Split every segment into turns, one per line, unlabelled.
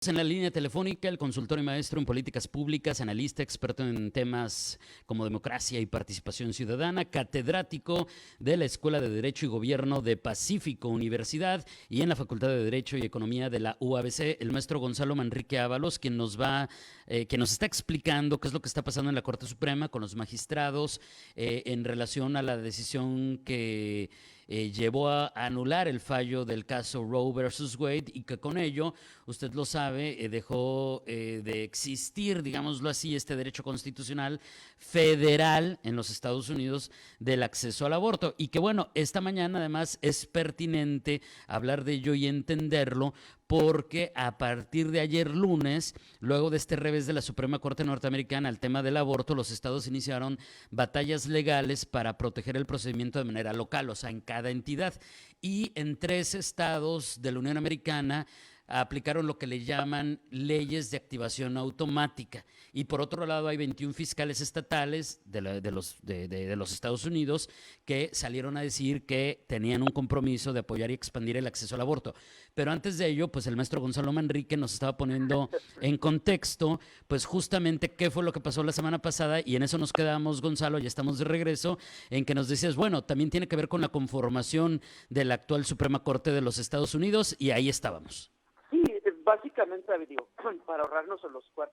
En la línea telefónica, el consultor y maestro en políticas públicas, analista, experto en temas como democracia y participación ciudadana, catedrático de la Escuela de Derecho y Gobierno de Pacífico Universidad y en la Facultad de Derecho y Economía de la UABC, el maestro Gonzalo Manrique Ábalos, quien nos está explicando qué es lo que está pasando en la Corte Suprema con los magistrados en relación a la decisión que llevó a anular el fallo del caso Roe versus Wade y que con ello, usted lo sabe, dejó de existir, digámoslo así, este derecho constitucional federal en los Estados Unidos del acceso al aborto. Y que bueno, esta mañana además es pertinente hablar de ello y entenderlo porque a partir de ayer lunes, luego de este revés de la Suprema Corte Norteamericana al tema del aborto, los estados iniciaron batallas legales para proteger el procedimiento de manera local, o sea, en cada entidad. Y en 3 estados de la Unión Americana aplicaron lo que le llaman leyes de activación automática. Y por otro lado hay 21 fiscales estatales de los Estados Unidos que salieron a decir que tenían un compromiso de apoyar y expandir el acceso al aborto. Pero antes de ello, pues el maestro Gonzalo Manrique nos estaba poniendo en contexto, pues justamente qué fue lo que pasó la semana pasada y en eso nos quedamos, Gonzalo, ya estamos de regreso, en que nos decías, bueno, también tiene que ver con la conformación de la actual Suprema Corte de los Estados Unidos y ahí estábamos.
Sí, básicamente, digo, para ahorrarnos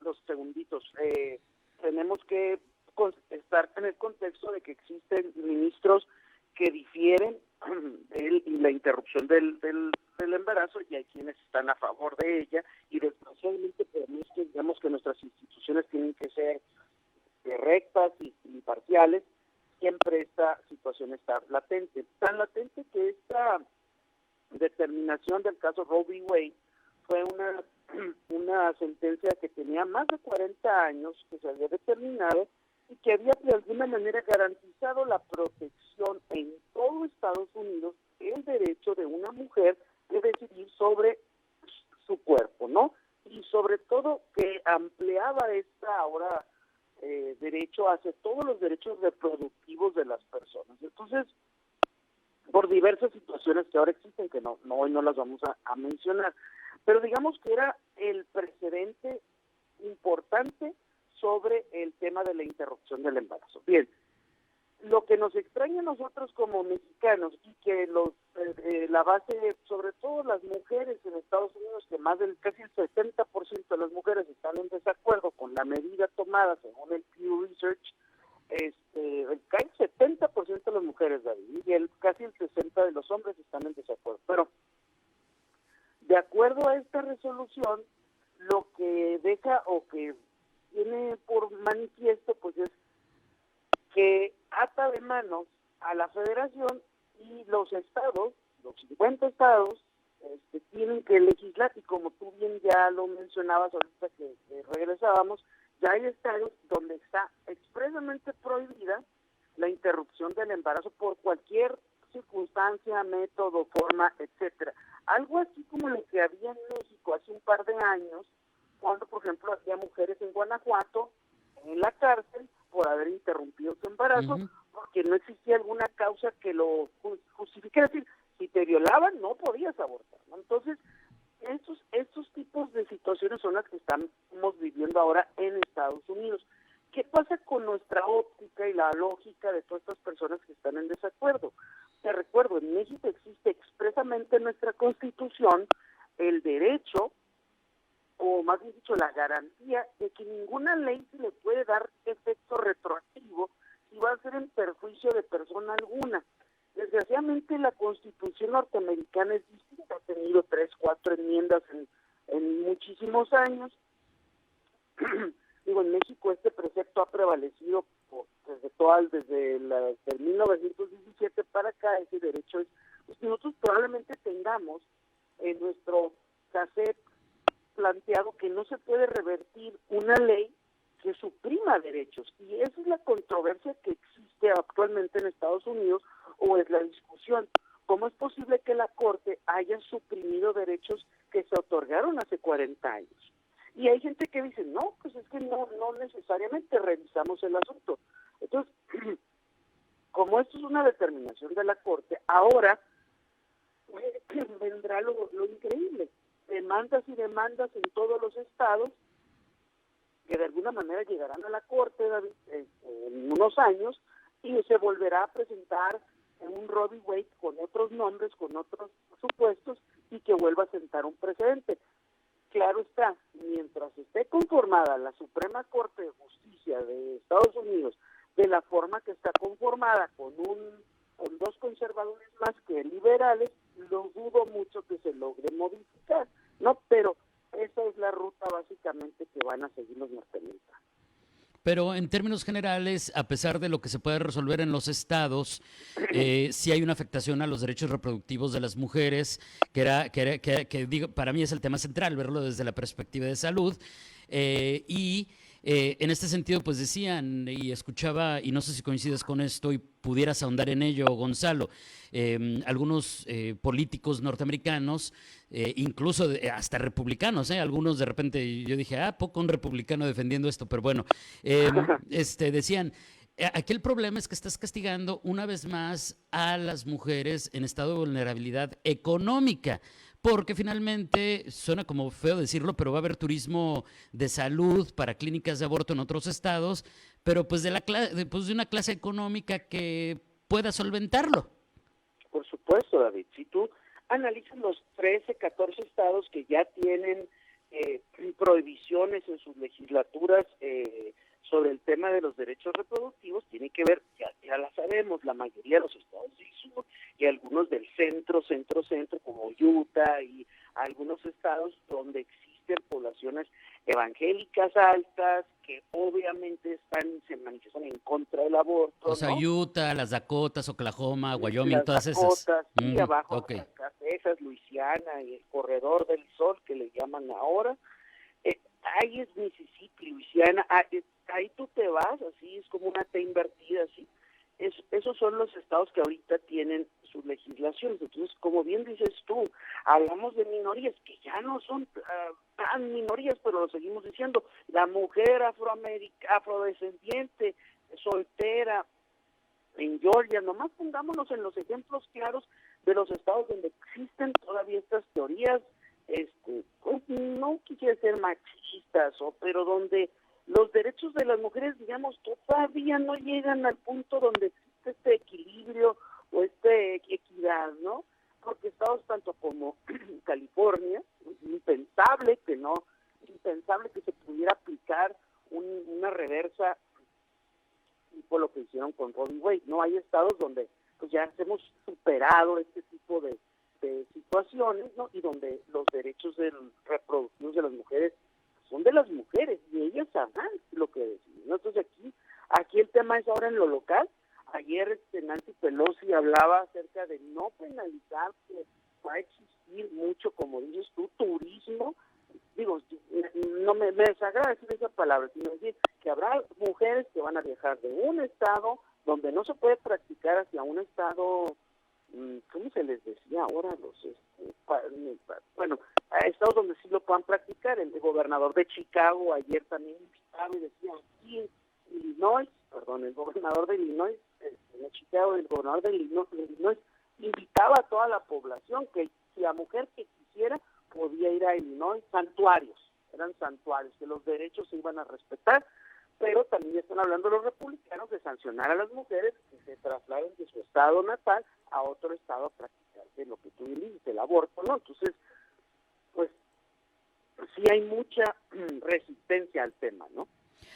los segunditos, tenemos que estar en el contexto de que existen ministros que difieren de la interrupción del embarazo y hay quienes están a favor de ella y desgraciadamente por más que digamos que nuestras instituciones tienen que ser rectas y imparciales, siempre esta situación está latente. Tan latente que esta determinación del caso Roe v. Wade fue una sentencia que tenía más de 40 años que se había determinado y que había de alguna manera garantizado la protección en todo Estados Unidos el derecho de una mujer de decidir sobre su cuerpo, ¿no? Y sobre todo que ampliaba esta ahora derecho hacia todos los derechos reproductivos de las personas. Entonces, por diversas situaciones que ahora existen, que hoy no las vamos a mencionar, pero digamos que era el precedente importante sobre el tema de la interrupción del embarazo. Bien, lo que nos extraña a nosotros como mexicanos y que la base, sobre todo las mujeres en Estados Unidos, que más del casi el 70% de las mujeres están en desacuerdo con la medida tomada según el Pew Research, casi el 70% de las mujeres, David, y casi el 60% de los hombres están en desacuerdo. Pero de acuerdo a esta resolución, lo que deja o que tiene por manifiesto, pues es que ata de manos a la federación y los estados, los 50 estados, tienen que legislar, y como tú bien ya lo mencionabas ahorita que regresábamos, ya hay estados donde está expresamente prohibida la interrupción del embarazo por cualquier circunstancia, método, forma, etcétera. Algo así como lo que había en México hace un par de años, cuando, por ejemplo, había mujeres en Guanajuato en la cárcel por haber interrumpido su embarazo, porque no existía alguna causa que lo justifique. Es decir, si te violaban, no podías abortar, ¿no? Entonces, estos tipos de situaciones son las que estamos viviendo ahora en Estados Unidos. ¿Qué pasa con nuestra óptica y la lógica de todas estas personas que están en desacuerdo? Te recuerdo, en México existe expresamente en nuestra Constitución el derecho, o más bien dicho, la garantía de que ninguna ley se le puede dar efecto retroactivo si va a ser en perjuicio de persona alguna. Desgraciadamente la Constitución norteamericana es distinta, ha tenido 3, 4 enmiendas en muchísimos años. Digo, en México este precepto ha prevalecido desde 1917 para acá. Ese derecho es, pues nosotros probablemente tengamos en nuestro cassette planteado que no se puede revertir una ley que suprima derechos, y esa es la controversia que existe actualmente en Estados Unidos, o es la discusión. ¿Cómo es posible que la Corte haya suprimido derechos que se otorgaron hace 40 años? Y hay gente que dice, no, pues es que no necesariamente revisamos el asunto. Entonces, como esto es una determinación de la Corte, ahora vendrá lo increíble. demandas y demandas en todos los estados que de alguna manera llegarán a la Corte, David, en unos años, y se volverá a presentar en un Roe v. Wade con otros nombres, con otros supuestos, y que vuelva a sentar un precedente. Claro está, mientras esté conformada la Suprema Corte de Justicia de Estados Unidos de la forma que está conformada, con dos conservadores más que liberales, lo dudo mucho que se logre modificar, ¿no? Pero esa es la ruta básicamente que van a seguir los norteamericanos.
Pero en términos generales, a pesar de lo que se puede resolver en los estados, sí hay una afectación a los derechos reproductivos de las mujeres, que digo, para mí es el tema central, verlo desde la perspectiva de salud. En este sentido, pues decían, y escuchaba, y no sé si coincides con esto y pudieras ahondar en ello, Gonzalo, algunos políticos norteamericanos, incluso hasta republicanos, algunos de repente, yo dije, poco un republicano defendiendo esto, pero bueno, decían, aquí el problema es que estás castigando una vez más a las mujeres en estado de vulnerabilidad económica, porque finalmente, suena como feo decirlo, pero va a haber turismo de salud para clínicas de aborto en otros estados, pero pues de una clase económica que pueda solventarlo.
Por supuesto, David, si tú analizas los 13, 14 estados que ya tienen prohibiciones en sus legislaturas sobre el tema de los derechos reproductivos, tiene que ver, ya la sabemos, la mayoría de los estados del sur y algunos del centro, como Utah, y algunos estados donde existen poblaciones evangélicas altas que obviamente se manifiestan en contra del aborto.
O sea,
¿no?
Utah, las Dakotas, Oklahoma, Wyoming, todas
Dakotas,
esas.
Y abajo,
Okay.
Texas, Luisiana y el Corredor del Sol, que le llaman ahora. Ahí es Mississippi, Luisiana, ahí tú te vas, así es como una T invertida, así. Esos son los estados que ahorita tienen sus legislaciones. Entonces, como bien dices tú, hablamos de minorías que ya no son tan minorías, pero lo seguimos diciendo. La mujer afrodescendiente, soltera, en Georgia, nomás pongámonos en los ejemplos claros de los estados donde existen todavía estas teorías, no quisiera ser machistas, pero donde los derechos de las mujeres, digamos, todavía no llegan al punto donde existe este equilibrio o esta equidad, ¿no? Porque estados tanto como California, impensable que se pudiera aplicar una reversa por lo que hicieron con Roe v. Wade, ¿no? Hay estados donde pues ya hemos superado este tipo de situaciones, ¿no? Y donde los derechos reproductivos de las mujeres son de las mujeres y ellas sabrán lo que deciden, ¿no? Entonces aquí el tema es ahora en lo local. Ayer Nancy Pelosi hablaba acerca de no penalizar, que va a existir mucho, como dices tú, turismo. Digo, no me desagrada decir esa palabra, sino decir que habrá mujeres que van a viajar de un estado donde no se puede practicar hacia un estado, ¿cómo se les decía ahora? A estados donde sí lo puedan practicar. El gobernador de Chicago ayer también invitaba y decía, aquí en Illinois, el gobernador de Illinois, de Chicago, el gobernador de Illinois invitaba a toda la población que si la mujer que quisiera podía ir a Illinois, eran santuarios, que los derechos se iban a respetar, pero también están hablando los republicanos de sancionar a las mujeres que se trasladen de su estado natal a otro estado a practicar lo que tú dices, el aborto, ¿no? Entonces, pues, sí hay mucha resistencia al tema, ¿no?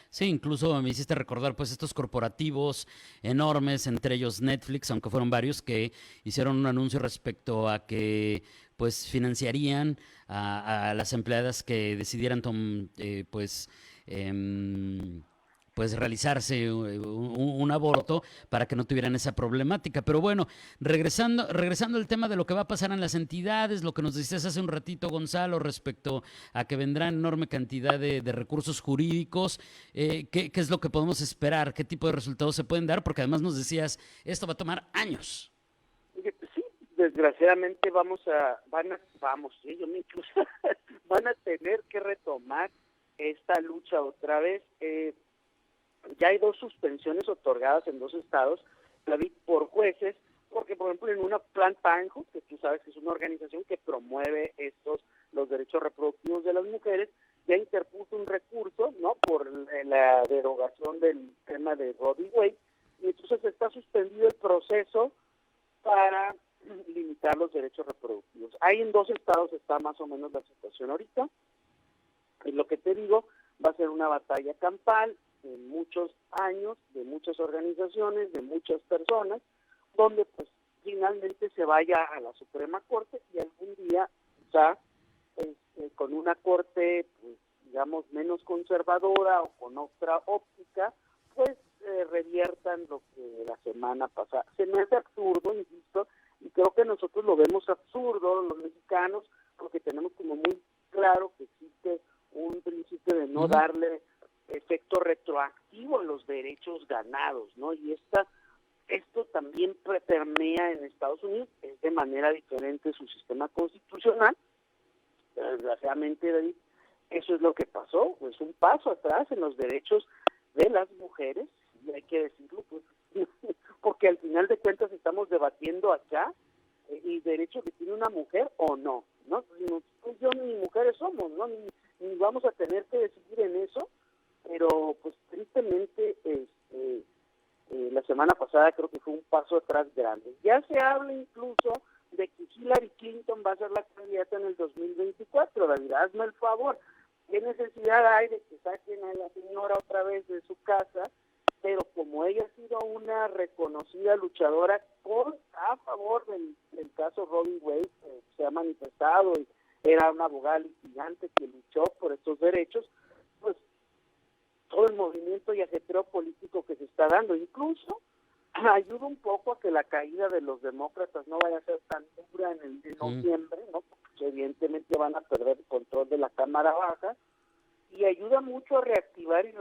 Sí, incluso me hiciste recordar pues estos corporativos enormes, entre ellos Netflix, aunque fueron varios, que hicieron un anuncio respecto a que pues financiarían a las empleadas que decidieran pues realizarse un aborto para que no tuvieran esa problemática. Pero bueno, regresando al tema de lo que va a pasar en las entidades, lo que nos decías hace un ratito, Gonzalo, respecto a que vendrá enorme cantidad de recursos jurídicos, ¿qué es lo que podemos esperar? ¿Qué tipo de resultados se pueden dar? Porque además nos decías, esto va a tomar años.
Sí, desgraciadamente ellos incluso van a tener que retomar esta lucha otra vez. Ya hay 2 suspensiones otorgadas en 2 estados, David, por jueces, porque por ejemplo en una Planned Parenthood, que tú sabes que es una organización que promueve estos los derechos reproductivos de las mujeres, ya interpuso un recurso, ¿no?, por la derogación del tema de Roe v. Wade, y entonces está suspendido el proceso para limitar los derechos reproductivos. Ahí en 2 estados está más o menos la situación ahorita, y lo que te digo, va a ser una batalla campal de muchos años, de muchas organizaciones, de muchas personas, donde pues finalmente se vaya a la Suprema Corte y algún día ya con una corte, pues, digamos, menos conservadora o con otra óptica, pues reviertan lo que la semana pasada. Se me hace absurdo, insisto, y creo que nosotros lo vemos absurdo, los mexicanos, porque tenemos como muy claro que existe un principio de no darle efecto retroactivo a los derechos ganados, ¿no? Y esto también permea en Estados Unidos, es de manera diferente su sistema constitucional. Desgraciadamente, David, eso es lo que pasó, pues un paso atrás en los derechos de las mujeres, y hay que decirlo, pues, porque al final de cuentas estamos debatiendo acá el derecho que tiene una mujer o no, ¿no? Pues yo ni mujeres somos, ¿no? Ni vamos a tener que decidir en eso, pero pues tristemente la semana pasada creo que fue un paso atrás grande. Ya se habla incluso de que Hillary Clinton va a ser la candidata en el 2024, David, hazme el favor. ¿Qué necesidad hay de que saquen a la señora otra vez de su casa? Pero como ella ha sido una reconocida luchadora a favor del caso Roe v. Wade, se ha manifestado y era una abogada litigante que luchó por estos derechos, pues todo el movimiento y ajetreo político que se está dando, incluso ayuda un poco a que la caída de los demócratas no vaya a ser tan dura en el de noviembre, ¿no? Porque evidentemente van a perder el control de la Cámara Baja, y ayuda mucho a reactivar y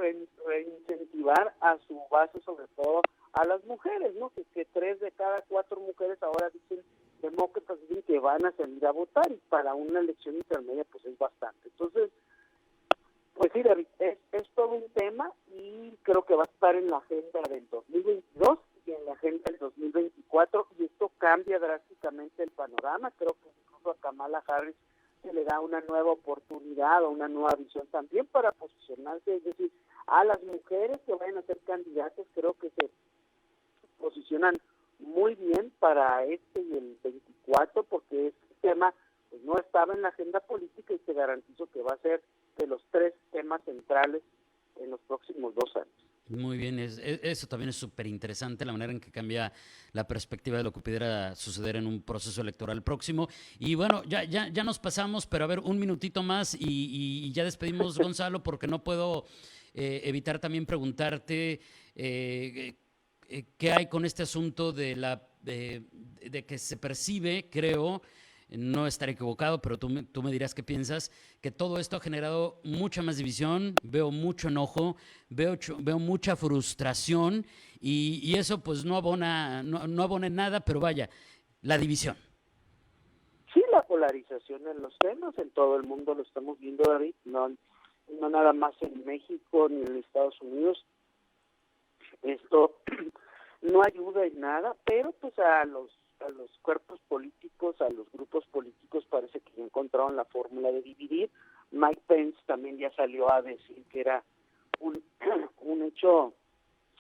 reincentivar a su base, sobre todo a las mujeres, ¿no? Que 3 de cada 4 mujeres ahora dicen, demócratas dicen que van a salir a votar, y para una elección intermedia pues es bastante. Entonces, pues sí, David, es todo un tema, y creo que va a estar en la agenda del 2022 y en la agenda del 2024, y esto cambia drásticamente el panorama. Creo que incluso a Kamala Harris se le da una nueva oportunidad o una nueva visión también para posicionarse, es decir, a las mujeres que vayan a ser candidatas, creo que se posicionan muy bien para este y el 24, porque este tema pues no estaba en la agenda política, y te garantizo que va a ser de los 3 temas centrales en los próximos 2 años.
Muy bien, eso también es súper interesante, la manera en que cambia la perspectiva de lo que pudiera suceder en un proceso electoral próximo. Y bueno, ya nos pasamos, pero a ver, un minutito más y ya despedimos, Gonzalo, porque no puedo evitar también preguntarte qué hay con este asunto de que se percibe, creo, no estaré equivocado, pero tú me dirás qué piensas, que todo esto ha generado mucha más división, veo mucho enojo, veo mucha frustración, y eso pues no abona en nada, pero vaya, la división.
Sí, la polarización en los temas, en todo el mundo lo estamos viendo, David, no nada más en México ni en Estados Unidos. Esto no ayuda en nada, pero pues a los cuerpos políticos, a los grupos políticos, parece que ya encontraron la fórmula de dividir. Mike Pence también ya salió a decir que era un hecho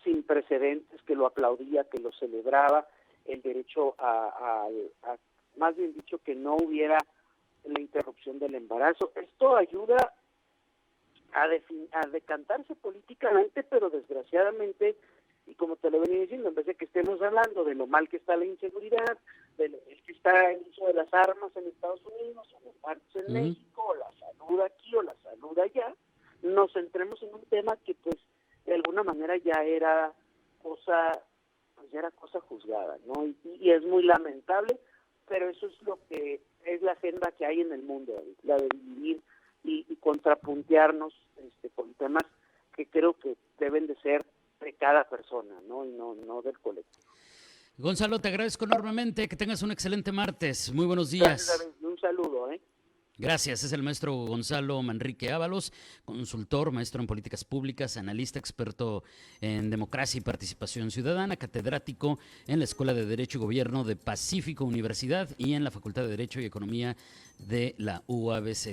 sin precedentes, que lo aplaudía, que lo celebraba, el derecho más bien dicho, que no hubiera la interrupción del embarazo. Esto ayuda a decantarse políticamente, pero desgraciadamente, y como te lo venía diciendo, en vez de que estemos hablando de lo mal que está la inseguridad, de lo mal que está el uso de las armas en Estados Unidos, o los muertos en México, o la salud aquí o la salud allá, nos centremos en un tema que pues de alguna manera ya era cosa juzgada, ¿no? Y es muy lamentable, pero eso es lo que es la agenda que hay en el mundo, la de dividir y contrapuntearnos con temas que creo que deben de ser de cada persona, ¿no? Y no del colectivo.
Gonzalo, te agradezco enormemente, que tengas un excelente martes. Muy buenos días.
Gracias, David. Un saludo,
Gracias, es el maestro Gonzalo Manrique Ábalos, consultor, maestro en políticas públicas, analista, experto en democracia y participación ciudadana, catedrático en la Escuela de Derecho y Gobierno de Pacífico Universidad y en la Facultad de Derecho y Economía de la UABC.